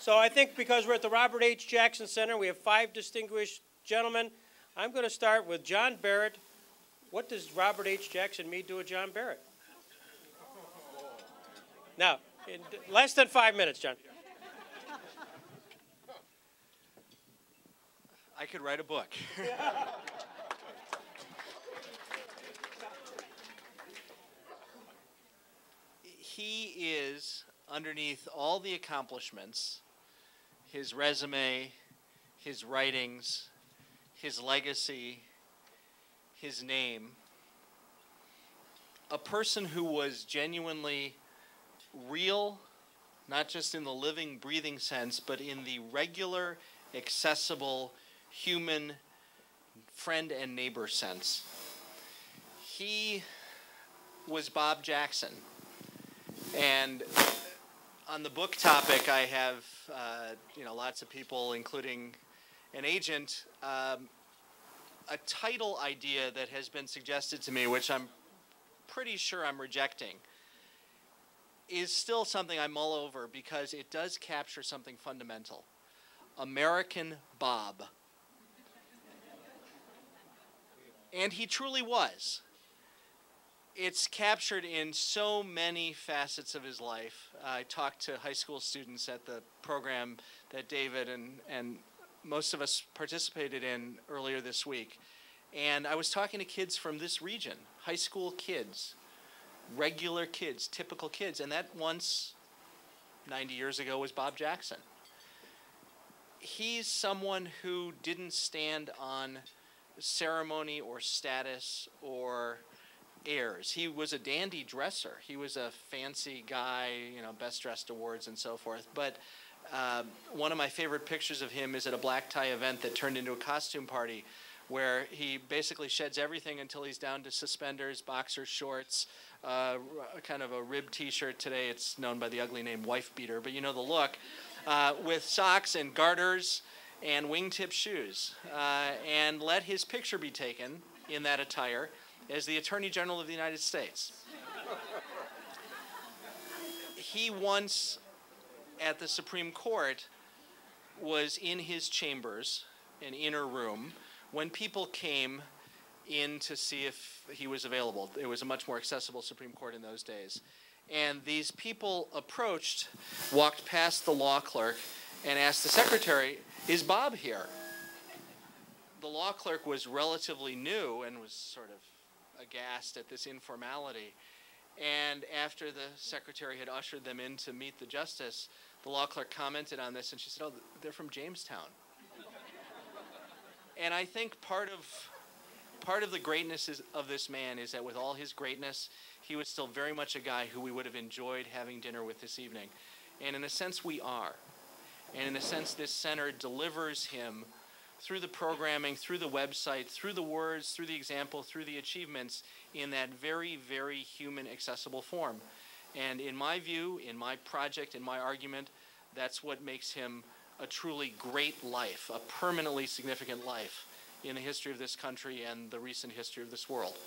So I think because we're at the Robert H. Jackson Center, we have 5 distinguished gentlemen. I'm going to start with John Barrett. What does Robert H. Jackson mean to a John Barrett? Now, in less than 5 minutes, John. I could write a book. He is, underneath all the accomplishments, his resume, his writings, his legacy, his name, a person who was genuinely real, not just in the living, breathing sense, but in the regular, accessible, human friend and neighbor sense. He was Bob Jackson. And on the book topic, I have lots of people, including an agent, a title idea that has been suggested to me, which I'm pretty sure I'm rejecting, is still something I mull over because it does capture something fundamental. American Bob. And he truly was. It's captured in so many facets of his life. I talked to high school students at the program that David and most of us participated in earlier this week. And I was talking to kids from this region, high school kids, regular kids, typical kids. And that once, 90 years ago, was Bob Jackson. He's someone who didn't stand on ceremony or status or airs. He was a dandy dresser. He was a fancy guy, best dressed awards and so forth. But one of my favorite pictures of him is at a black tie event that turned into a costume party where he basically sheds everything until he's down to suspenders, boxer shorts, kind of a rib t-shirt. Today it's known by the ugly name wife beater, but you know the look, with socks and garters and wingtip shoes, and let his picture be taken in that attire as the Attorney General of the United States. He once, at the Supreme Court, was in his chambers, an inner room, when people came in to see if he was available. It was a much more accessible Supreme Court in those days. And these people approached, walked past the law clerk, and asked the secretary, "Is Bob here?" The law clerk was relatively new and was sort of aghast at this informality. And after the secretary had ushered them in to meet the justice, the law clerk commented on this, and she said, "Oh, they're from Jamestown." And I think part of the greatness of this man is that with all his greatness, he was still very much a guy who we would have enjoyed having dinner with this evening. And in a sense, we are. And in a sense, this center delivers him through the programming, through the website, through the words, through the example, through the achievements, in that very, very human, accessible form. And in my view, in my project, in my argument, that's what makes him a truly great life, a permanently significant life in the history of this country and the recent history of this world.